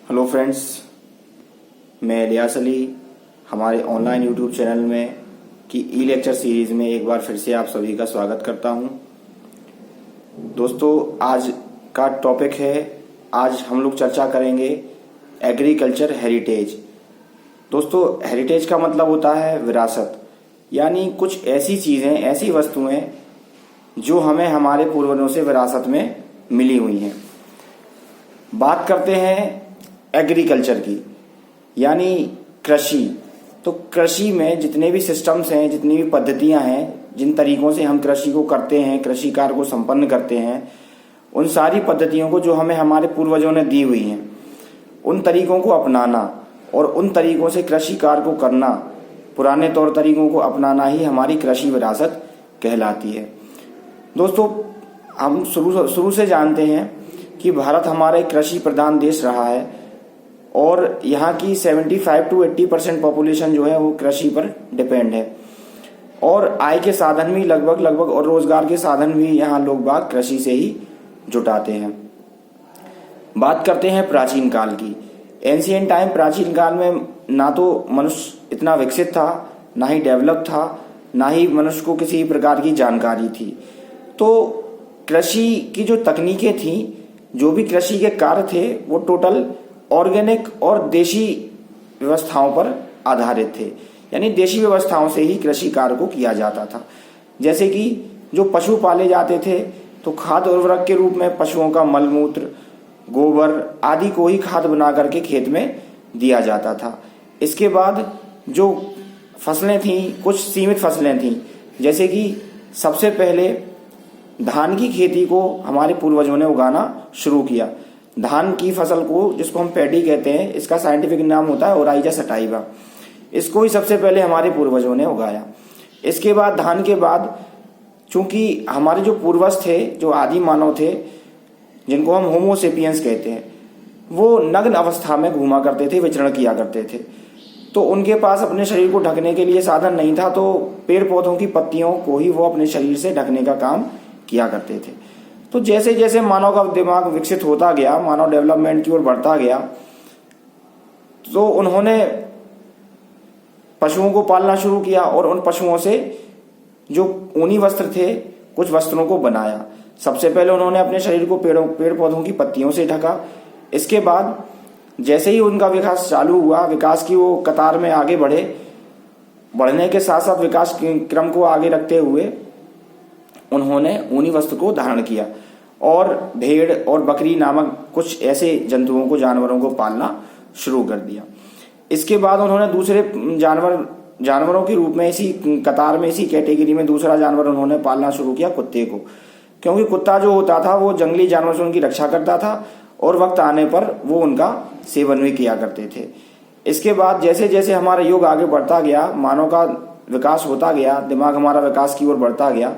Hello friends, मैं इलियास अली हमारे online YouTube channel में की ई लेक्चर सीरीज़ में एक बार फिर से आप सभी का स्वागत करता हूं। दोस्तों, आज का टॉपिक है, आज हम लोग चर्चा करेंगे एग्रीकल्चर हेरिटेज। दोस्तों, हेरिटेज का मतलब होता है विरासत, यानी कुछ ऐसी चीज़ें, ऐसी वस्तुएं जो हमें हमारे पूर्वजों से विरासत में मिली हुई हैं। बात करते हैं एग्रीकल्चर की, यानी कृषि। तो कृषि में जितने भी सिस्टम्स हैं, जितनी भी पद्धतियां हैं, जिन तरीकों से हम कृषि को करते हैं, कृषि कार्य को संपन्न करते हैं, उन सारी पद्धतियों को जो हमें हमारे पूर्वजों ने दी हुई हैं, उन तरीकों को अपनाना और उन तरीकों से कृषि कार्य को करना, पुराने तौर तरीकों को अपनाना ही हमारी कृषि विरासत कहलाती है। दोस्तों, हम शुरू से जानते हैं कि भारत हमारा एक कृषि प्रधान देश रहा है और यहाँ की 75 to 80% पॉपुलेशन जो है वो कृषि पर डिपेंड है और आय के साधन भी लगभग और रोजगार के साधन भी यहाँ लोग बाग कृषि से ही जुटाते हैं। बात करते हैं प्राचीन काल की। एंशिएंट टाइम, प्राचीन काल में ना तो मनुष्य इतना विकसित था, ना ही डेवलप था, ना ही मनुष्य को किसी प्रकार की जानकारी थी। तो कृषि की जो तकनीकें थी, जो भी कृषि के कार्य थे, वो टोटल ऑर्गेनिक और देशी व्यवस्थाओं पर आधारित थे, यानी देशी व्यवस्थाओं से ही कृषि कार्य को किया जाता था। जैसे कि जो पशु पाले जाते थे तो खाद उर्वरक के रूप में पशुओं का मलमूत्र, गोबर आदि को ही खाद बना करके खेत में दिया जाता था। इसके बाद जो फसलें थीं, कुछ सीमित फसलें थीं, जैसे कि सबसे पहले धान की खेती को हमारे पूर्वजों ने उगाना शुरू किया। धान की फसल को, जिसको हम पैडी कहते हैं, इसका साइंटिफिक नाम होता है ओराइजा सटाइवा। इसको ही सबसे पहले हमारे पूर्वजों ने उगाया। इसके बाद धान के बाद, चूंकि हमारे जो पूर्वज थे, जो आदि मानव थे, जिनको हम होमो सेपियंस कहते हैं, वो नग्न अवस्था में घूमा करते थे, विचरण किया करते थे। तो उनके पास अपने शरीर को ढकने के लिए साधन नहीं था, तो पेड़ पौधों की पत्तियों को ही वो अपने शरीर से ढकने का काम किया करते थे। तो जैसे जैसे मानव का दिमाग विकसित होता गया, मानव डेवलपमेंट की ओर बढ़ता गया, तो उन्होंने पशुओं को पालना शुरू किया और उन पशुओं से जो ऊनी वस्त्र थे, कुछ वस्त्रों को बनाया। सबसे पहले उन्होंने अपने शरीर को पेड़ पौधों की पत्तियों से ढका। इसके बाद जैसे ही उनका विकास चालू हुआ, विकास की वो कतार में आगे बढ़ने के साथ साथ विकास क्रम को आगे रखते हुए उन्होंने ऊनी वस्त्र को धारण किया और भेड़ और बकरी नामक कुछ ऐसे जंतुओं को, जानवरों को पालना शुरू कर दिया। इसके बाद उन्होंने दूसरे जानवरों के रूप में, इसी कतार में, इसी कैटेगरी में दूसरा जानवर उन्होंने पालना शुरू किया, कुत्ते को। क्योंकि कुत्ता जो होता था वो जंगली जानवर से उनकी रक्षा करता था और वक्त आने पर वो उनका सेवन भी किया करते थे। इसके बाद जैसे जैसे हमारा युग आगे बढ़ता गया, मानव का विकास होता गया, दिमाग हमारा विकास की ओर बढ़ता गया,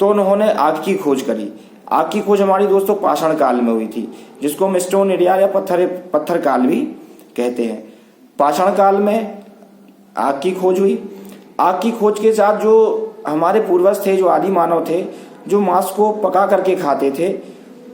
तो उन्होंने आग की खोज करी। आग की खोज हमारी दोस्तों पाषाण काल में हुई थी, जिसको हम स्टोन एरिया या पत्थर काल भी कहते हैं। पाषाण काल में आग की खोज हुई। आग की खोज के साथ जो हमारे पूर्वज थे, जो आदि मानव थे, जो मांस को पका करके खाते थे,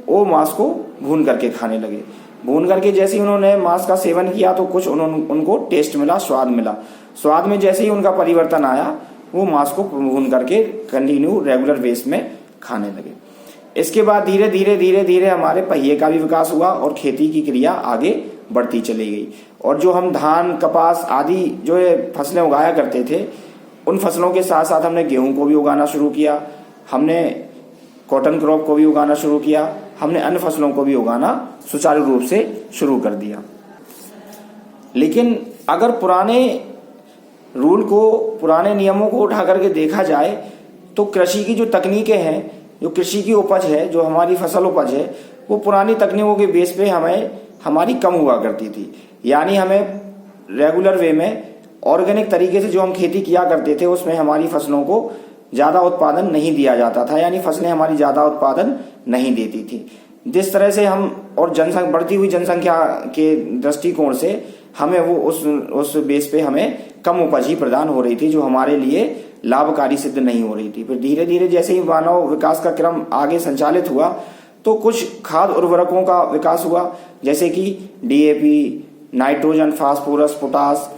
वो मांस को भून करके खाने लगे। भून करके जैसे ही उन्होंने मांस का सेवन किया तो कुछ उनको टेस्ट मिला, स्वाद मिला। स्वाद में जैसे ही उनका परिवर्तन आया, वो मांस को भून करके कंटिन्यू रेगुलर बेस में खाने लगे। इसके बाद धीरे धीरे हमारे पहिए का भी विकास हुआ और खेती की क्रिया आगे बढ़ती चली गई। और जो हम धान, कपास आदि जो है फसलें उगाया करते थे, उन फसलों के साथ साथ हमने गेहूं को भी उगाना शुरू किया, हमने कॉटन क्रॉप को भी उगाना शुरू किया, हमने अन्य फसलों को भी उगाना सुचारू रूप से शुरू कर दिया। लेकिन अगर पुराने रूल को, पुराने नियमों को उठा करके देखा जाए तो कृषि की जो तकनीकें हैं, जो कृषि की उपज है, जो हमारी फसल उपज है, वो पुरानी तकनीकों के बेस पे हमारी कम हुआ करती थी। यानी हमें रेगुलर वे में ऑर्गेनिक तरीके से जो हम खेती किया करते थे, उसमें हमारी फसलों को ज्यादा उत्पादन नहीं दिया जाता था, यानी फसलें हमारी ज्यादा उत्पादन नहीं देती थी। जिस तरह से हम और बढ़ती हुई जनसंख्या के दृष्टिकोण से हमें वो उस बेस पे हमें कम उपज ही प्रदान हो रही थी, जो हमारे लिए लाभकारी सिद्ध नहीं हो रही थी। फिर धीरे धीरे जैसे ही मानव विकास का क्रम आगे संचालित हुआ तो कुछ खाद उर्वरकों का विकास हुआ, जैसे कि DAP, नाइट्रोजन, फास्फोरस, पोटास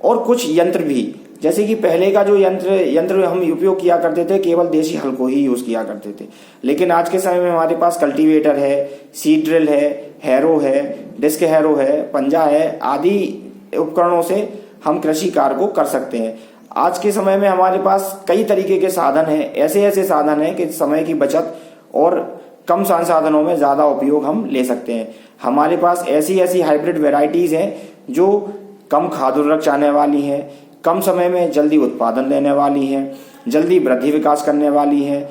और कुछ यंत्र भी। जैसे कि पहले का जो यंत्र हम उपयोग किया करते थे, केवल देशी हल को ही यूज किया करते थे, लेकिन आज के समय में हमारे पास कल्टीवेटर है, सीड ड्रिल है, हैरो है, डिस्क हैरो है, पंजा है, आदि उपकरणों से हम कृषि कार्य को कर सकते हैं। आज के समय में हमारे पास कई तरीके के साधन हैं, ऐसे साधन हैं कि समय की बचत और कम संसाधनों में ज्यादा उपयोग हम ले सकते हैं। हमारे पास ऐसी हाइब्रिड वेराइटीज हैं जो कम खाद उर्वरक चाहने वाली हैं, कम समय में जल्दी उत्पादन देने वाली हैं, जल्दी वृद्धि विकास करने वाली हैं,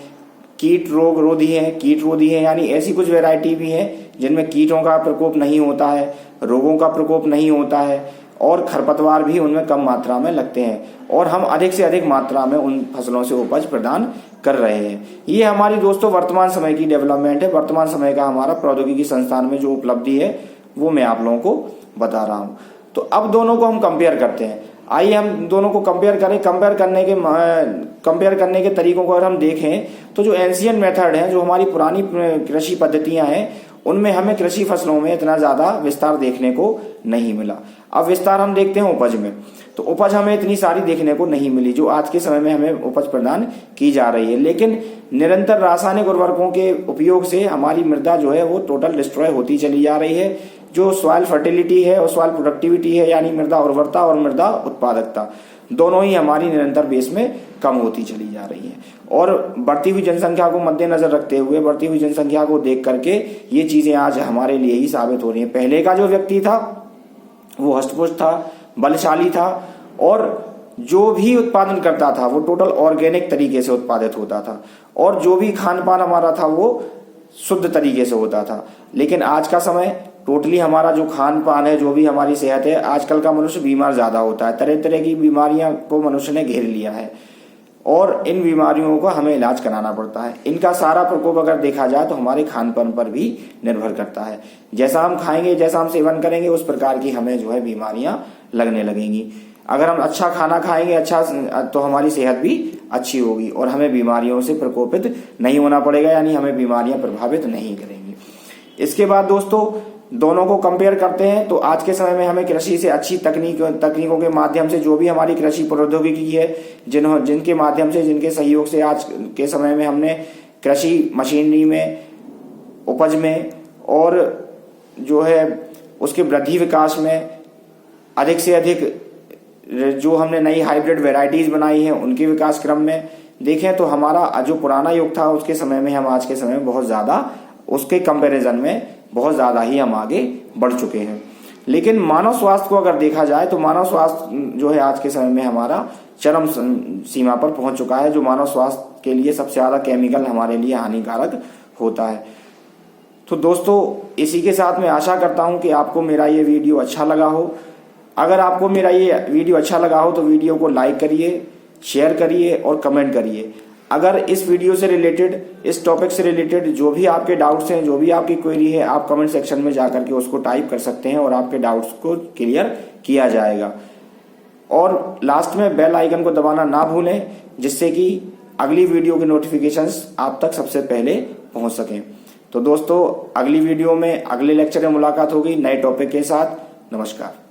कीट रोधी हैं, यानी ऐसी कुछ वैरायटी भी हैं जिनमें कीटों का प्रकोप नहीं होता है, रोगों का प्रकोप नहीं होता है और खरपतवार भी उनमें कम मात्रा में लगते हैं और हम अधिक से अधिक मात्रा में उन फसलों से उपज प्रदान कर रहे हैं। ये हमारी दोस्तों वर्तमान समय की डेवलपमेंट है, वर्तमान समय का हमारा प्रौद्योगिकी संस्थान में जो उपलब्धि है वो मैं आप लोगों को बता रहा हूँ। तो अब दोनों को हम कंपेयर करते हैं। आइए हम दोनों को कंपेयर करें। कंपेयर करने के तरीकों को अगर हम देखें तो जो एंशियंट मेथड है, जो हमारी पुरानी कृषि पद्धतियां हैं, उनमें हमें कृषि फसलों में इतना ज्यादा विस्तार देखने को नहीं मिला। अब विस्तार हम देखते हैं उपज में, तो उपज हमें इतनी सारी देखने को नहीं मिली जो आज के समय में हमें उपज प्रदान की जा रही है। लेकिन निरंतर रासायनिक उर्वरकों के उपयोग से हमारी मृदा जो है वो टोटल डिस्ट्रॉय होती चली जा रही है। जो सॉइल फर्टिलिटी है और सॉइल प्रोडक्टिविटी है, यानी मृदा उर्वरता और मृदा उत्पादकता, दोनों ही हमारी निरंतर बेस में कम होती चली जा रही है। और बढ़ती हुई जनसंख्या को मद्देनजर रखते हुए, बढ़ती हुई जनसंख्या को देख करके ये चीजें आज हमारे लिए ही साबित हो रही हैं। पहले का जो व्यक्ति था वो हष्टपुष्ट था, बलशाली था और जो भी उत्पादन करता था वो टोटल ऑर्गेनिक तरीके से उत्पादित होता था और जो भी खान पान हमारा था वो शुद्ध तरीके से होता था। लेकिन आज का समय टोटली हमारा जो खान पान है, जो भी हमारी सेहत है, आजकल का मनुष्य बीमार ज्यादा होता है। तरह तरह की बीमारियां को मनुष्य ने घेर लिया है और इन बीमारियों को हमें इलाज कराना पड़ता है। इनका सारा प्रकोप अगर देखा जाए तो हमारे खान पान पर भी निर्भर करता है। जैसा हम खाएंगे, जैसा हम सेवन करेंगे, उस प्रकार की हमें जो है बीमारियां लगने लगेंगी। अगर हम अच्छा खाना खाएंगे तो हमारी सेहत भी अच्छी होगी और हमें बीमारियों से प्रकोपित नहीं होना पड़ेगा, यानी हमें बीमारियां प्रभावित नहीं करेंगी। इसके बाद दोस्तों दोनों को कंपेयर करते हैं तो आज के समय में हमें कृषि से अच्छी तकनीकों के माध्यम से, जो भी हमारी कृषि प्रौद्योगिकी है, जिनके माध्यम से, जिनके सहयोग से आज के समय में हमने कृषि मशीनरी में, उपज में और जो है उसके वृद्धि विकास में अधिक से अधिक जो हमने नई हाइब्रिड वेराइटीज बनाई हैं उनके विकास क्रम में देखें तो हमारा जो पुराना युग था उसके समय में हम आज के समय में बहुत ज्यादा, उसके कंपैरिजन में बहुत ज्यादा ही हम आगे बढ़ चुके हैं। लेकिन मानव स्वास्थ्य को अगर देखा जाए तो मानव स्वास्थ्य जो है आज के समय में हमारा चरम सीमा पर पहुंच चुका है, जो मानव स्वास्थ्य के लिए सबसे ज्यादा केमिकल हमारे लिए हानिकारक होता है। तो दोस्तों इसी के साथ मैं आशा करता हूं कि आपको मेरा ये वीडियो अच्छा लगा हो। अगर आपको मेरा ये वीडियो अच्छा लगा हो तो वीडियो को लाइक करिए, शेयर करिए और कमेंट करिए। अगर इस वीडियो से रिलेटेड, इस टॉपिक से रिलेटेड जो भी आपके डाउट्स हैं, जो भी आपकी क्वेरी है, आप कमेंट सेक्शन में जाकर के उसको टाइप कर सकते हैं और आपके डाउट्स को क्लियर किया जाएगा। और लास्ट में बेल आइकन को दबाना ना भूलें, जिससे कि अगली वीडियो के नोटिफिकेशंस आप तक सबसे पहले पहुंच सकें। तो दोस्तों अगली वीडियो में, अगले लेक्चर में मुलाकात होगी नए टॉपिक के साथ। नमस्कार।